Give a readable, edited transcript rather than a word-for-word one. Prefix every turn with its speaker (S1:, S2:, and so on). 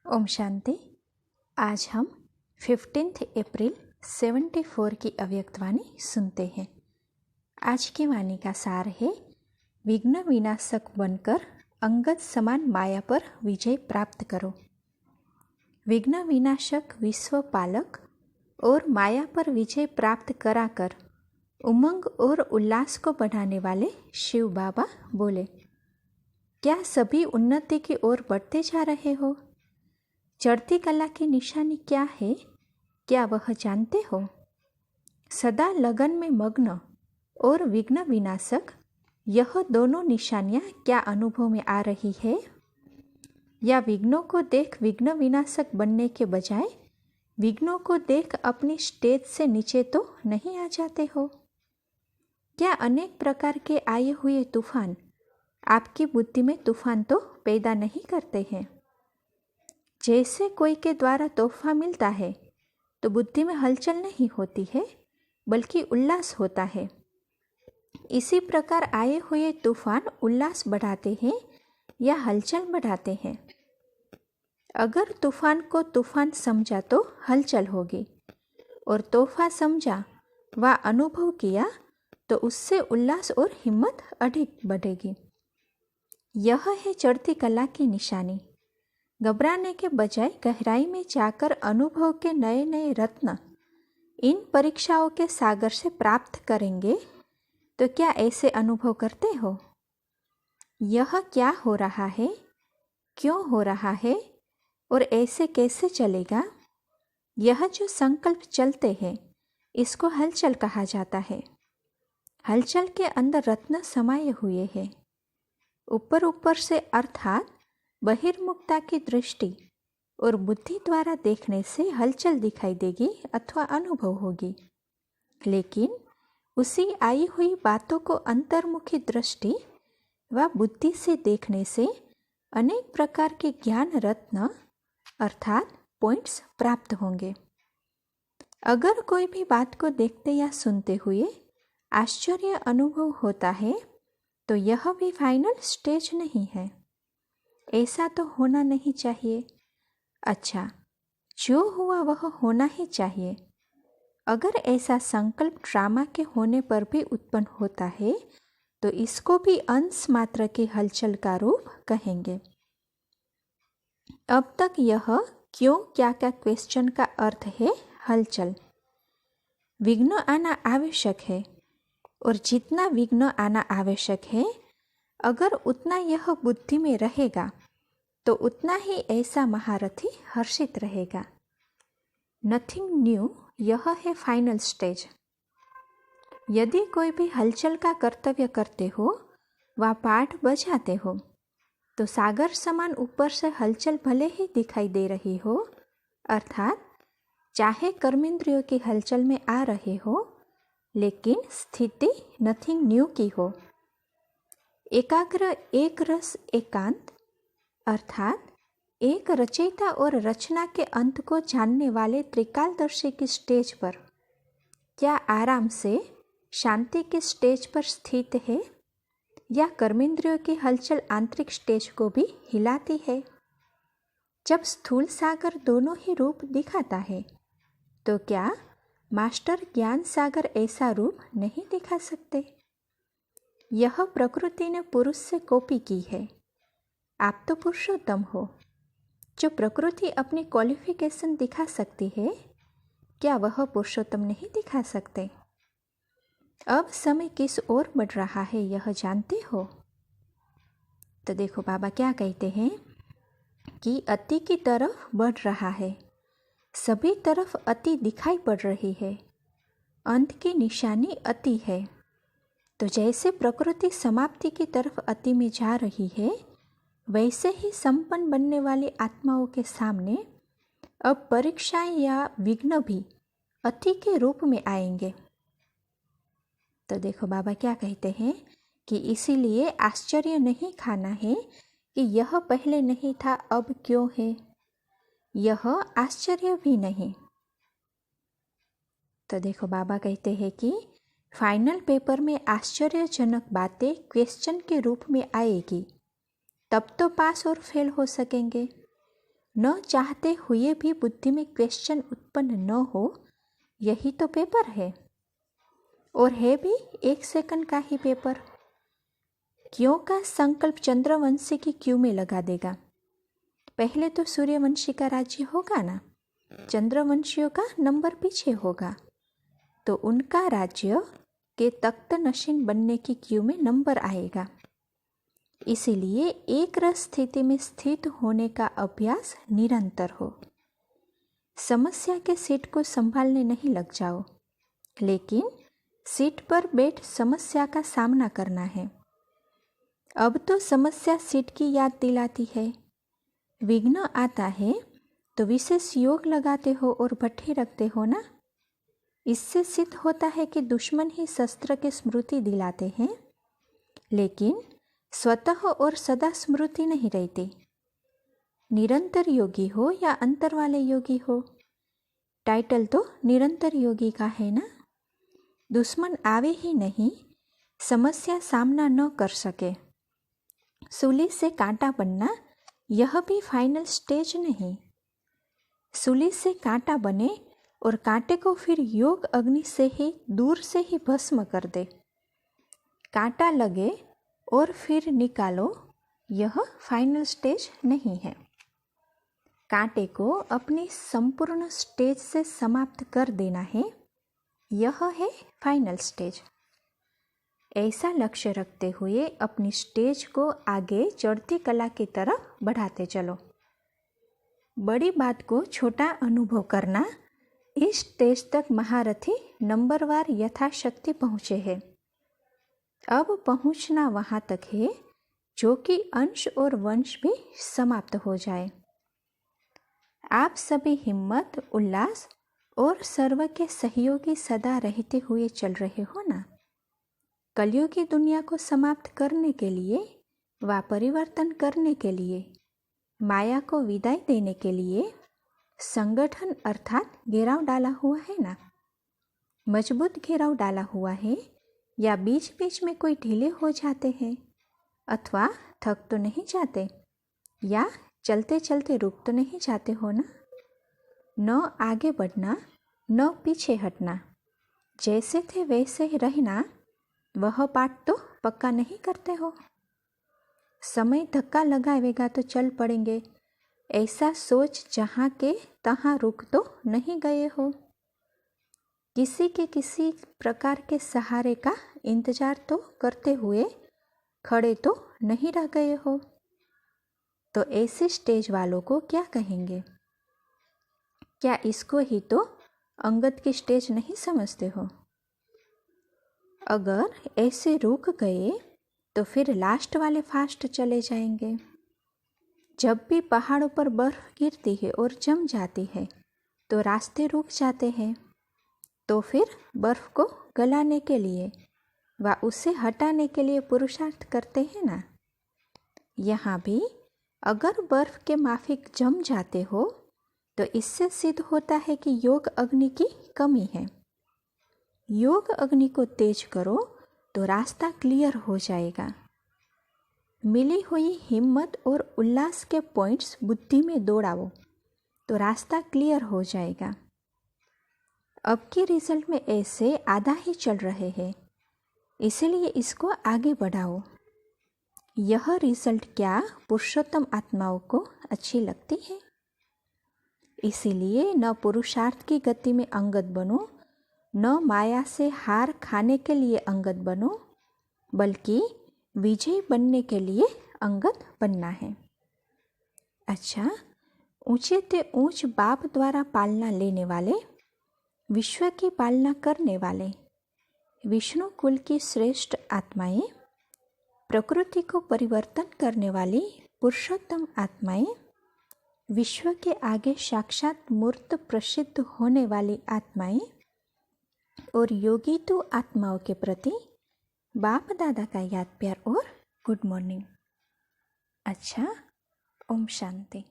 S1: ओम शांति। आज हम 15 अप्रैल 74 की अव्यक्त वाणी सुनते हैं। आज की वाणी का सार है, विघ्न विनाशक बनकर अंगद समान माया पर विजय प्राप्त करो। विघ्न विनाशक विश्व पालक और माया पर विजय प्राप्त कराकर उमंग और उल्लास को बढ़ाने वाले शिव बाबा बोले, क्या सभी उन्नति की ओर बढ़ते जा रहे हो? चढ़ती कला की निशानी क्या है, क्या वह जानते हो? सदा लगन में मग्न और विघ्न विनाशक, यह दोनों निशानियां क्या अनुभव में आ रही है? या विघ्नों को देख विघ्न विनाशक बनने के बजाय विघ्नों को देख अपनी स्टेज से नीचे तो नहीं आ जाते हो? क्या अनेक प्रकार के आए हुए तूफान आपकी बुद्धि में तूफान तो पैदा नहीं करते हैं? जैसे कोई के द्वारा तोहफा मिलता है तो बुद्धि में हलचल नहीं होती है, बल्कि उल्लास होता है। इसी प्रकार आए हुए तूफान उल्लास बढ़ाते हैं या हलचल बढ़ाते हैं। अगर तूफान को तूफान समझा तो हलचल होगी, और तोहफा समझा व अनुभव किया तो उससे उल्लास और हिम्मत अधिक बढ़ेगी। यह है चढ़ती कला की निशानी। घबराने के बजाय गहराई में जाकर अनुभव के नए नए रत्न इन परीक्षाओं के सागर से प्राप्त करेंगे। तो क्या ऐसे अनुभव करते हो? यह क्या हो रहा है, क्यों हो रहा है और ऐसे कैसे चलेगा? यह जो संकल्प चलते हैं, इसको हलचल कहा जाता है। हलचल के अंदर रत्न समाये हुए हैं। ऊपर ऊपर से अर्थात बहिर्मुखता की दृष्टि और बुद्धि द्वारा देखने से हलचल दिखाई देगी अथवा अनुभव होगी, लेकिन उसी आई हुई बातों को अंतर्मुखी दृष्टि व बुद्धि से देखने से अनेक प्रकार के ज्ञान रत्न अर्थात पॉइंट्स प्राप्त होंगे। अगर कोई भी बात को देखते या सुनते हुए आश्चर्य अनुभव होता है तो यह भी फाइनल स्टेज नहीं है। ऐसा तो होना नहीं चाहिए। अच्छा, जो हुआ वह होना ही चाहिए। अगर ऐसा संकल्प ड्रामा के होने पर भी उत्पन्न होता है तो इसको भी अंश मात्र की हलचल का रूप कहेंगे। अब तक यह क्यों क्या क्या क्वेश्चन का अर्थ है हलचल। विघ्न आना आवश्यक है, और जितना विघ्न आना आवश्यक है, अगर उतना यह बुद्धि में रहेगा तो उतना ही ऐसा महारथी हर्षित रहेगा। नथिंग न्यू, यह है फाइनल स्टेज। यदि कोई भी हलचल का कर्तव्य करते हो व पाठ बजाते हो तो सागर समान ऊपर से हलचल भले ही दिखाई दे रही हो, अर्थात चाहे कर्मेंद्रियों की हलचल में आ रहे हो, लेकिन स्थिति नथिंग न्यू की हो। एकाग्र एक रस एकांत अर्थात एक रचयिता और रचना के अंत को जानने वाले त्रिकालदर्शी की स्टेज पर क्या आराम से शांति के स्टेज पर स्थित है, या कर्मेंद्रियों की हलचल आंतरिक स्टेज को भी हिलाती है? जब स्थूल सागर दोनों ही रूप दिखाता है तो क्या मास्टर ज्ञान सागर ऐसा रूप नहीं दिखा सकते? यह प्रकृति ने पुरुष से कॉपी की है। आप तो पुरुषोत्तम हो। जो प्रकृति अपनी क्वालिफिकेशन दिखा सकती है, क्या वह पुरुषोत्तम नहीं दिखा सकते? अब समय किस ओर बढ़ रहा है यह जानते हो? तो देखो बाबा क्या कहते हैं कि अति की तरफ बढ़ रहा है। सभी तरफ अति दिखाई पड़ रही है। अंत की निशानी अति है। तो जैसे प्रकृति समाप्ति की तरफ अति में जा रही है, वैसे ही संपन्न बनने वाली आत्माओं के सामने अब परीक्षाएं या विघ्न भी अति के रूप में आएंगे। तो देखो बाबा क्या कहते हैं कि इसीलिए आश्चर्य नहीं खाना है कि यह पहले नहीं था अब क्यों है। यह आश्चर्य भी नहीं। तो देखो बाबा कहते हैं कि फाइनल पेपर में आश्चर्यजनक बातें क्वेश्चन के रूप में आएगी, तब तो पास और फेल हो सकेंगे। न चाहते हुए भी बुद्धि में क्वेश्चन उत्पन्न न हो, यही तो पेपर है। और है भी 1 सेकंड का ही पेपर। क्यों का संकल्प चंद्रवंशी की क्यों में लगा देगा। पहले तो सूर्यवंशी का राज्य होगा ना, चंद्रवंशियों का नंबर पीछे होगा, तो उनका राज्य के तख्त नशीन बनने की क्यू में नंबर आएगा। इसीलिए एक रस स्थिति में स्थित होने का अभ्यास निरंतर हो। समस्या के सीट को संभालने नहीं लग जाओ, लेकिन सीट पर बैठ समस्या का सामना करना है। अब तो समस्या सीट की याद दिलाती है। विघ्न आता है तो विशेष योग लगाते हो और भट्ठी रखते हो ना। इससे सिद्ध होता है कि दुश्मन ही शस्त्र की स्मृति दिलाते हैं, लेकिन स्वतः और सदा स्मृति नहीं रहती। निरंतर योगी हो या अंतर वाले योगी हो, टाइटल तो निरंतर योगी का है ना। दुश्मन आवे ही नहीं, समस्या सामना न कर सके, सूली से कांटा बनना यह भी फाइनल स्टेज नहीं। सूली से कांटा बने और कांटे को फिर योग अग्नि से ही दूर से ही भस्म कर दे। कांटा लगे और फिर निकालो, यह फाइनल स्टेज नहीं है। कांटे को अपनी संपूर्ण स्टेज से समाप्त कर देना है, यह है फाइनल स्टेज। ऐसा लक्ष्य रखते हुए अपनी स्टेज को आगे चढ़ती कला की तरफ बढ़ाते चलो। बड़ी बात को छोटा अनुभव करना, इस स्टेज तक महारथी नंबरवार यथाशक्ति पहुँचे हैं। अब पहुँचना वहाँ तक है जो कि अंश और वंश भी समाप्त हो जाए। आप सभी हिम्मत, उल्लास और सर्व के सहयोगी सदा रहते हुए चल रहे हो ना। कलयुगी दुनिया को समाप्त करने के लिए व परिवर्तन करने के लिए, माया को विदाई देने के लिए संगठन अर्थात घेराव डाला हुआ है ना। मजबूत घेराव डाला हुआ है या बीच बीच में कोई ढीले हो जाते हैं, अथवा थक तो नहीं जाते या चलते चलते रुक तो नहीं जाते हो ना। न आगे बढ़ना न पीछे हटना, जैसे थे वैसे ही रहना, वह पाठ तो पक्का नहीं करते हो। समय धक्का लगाएगा तो चल पड़ेंगे, ऐसा सोच जहाँ के तहाँ रुक तो नहीं गए हो। किसी के किसी प्रकार के सहारे का इंतजार तो करते हुए खड़े तो नहीं रह गए हो। तो ऐसे स्टेज वालों को क्या कहेंगे? क्या इसको ही तो अंगद की स्टेज नहीं समझते हो? अगर ऐसे रुक गए तो फिर लास्ट वाले फास्ट चले जाएंगे। जब भी पहाड़ों पर बर्फ गिरती है और जम जाती है तो रास्ते रुक जाते हैं, तो फिर बर्फ को गलाने के लिए व उसे हटाने के लिए पुरुषार्थ करते हैं ना। यहाँ भी अगर बर्फ के माफिक जम जाते हो तो इससे सिद्ध होता है कि योग अग्नि की कमी है। योग अग्नि को तेज करो तो रास्ता क्लियर हो जाएगा। मिली हुई हिम्मत और उल्लास के पॉइंट्स बुद्धि में दौड़ाओ तो रास्ता क्लियर हो जाएगा। अब के रिजल्ट में ऐसे आधा ही चल रहे हैं, इसीलिए इसको आगे बढ़ाओ। यह रिजल्ट क्या पुरुषोत्तम आत्माओं को अच्छी लगती है? इसीलिए न पुरुषार्थ की गति में अंगत बनो, न माया से हार खाने के लिए अंगत बनो, बल्कि विजयी बनने के लिए अंगत बनना है। अच्छा, ऊंचे ते ऊंच बाप द्वारा पालना लेने वाले, विश्व की पालना करने वाले, विष्णु कुल की श्रेष्ठ आत्माएं, प्रकृति को परिवर्तन करने वाली पुरुषोत्तम आत्माएं, विश्व के आगे साक्षात मूर्त प्रसिद्ध होने वाली आत्माएं और योगी तो आत्माओं के प्रति बाप दादा का याद प्यार और गुड मॉर्निंग। अच्छा, ओम शांति।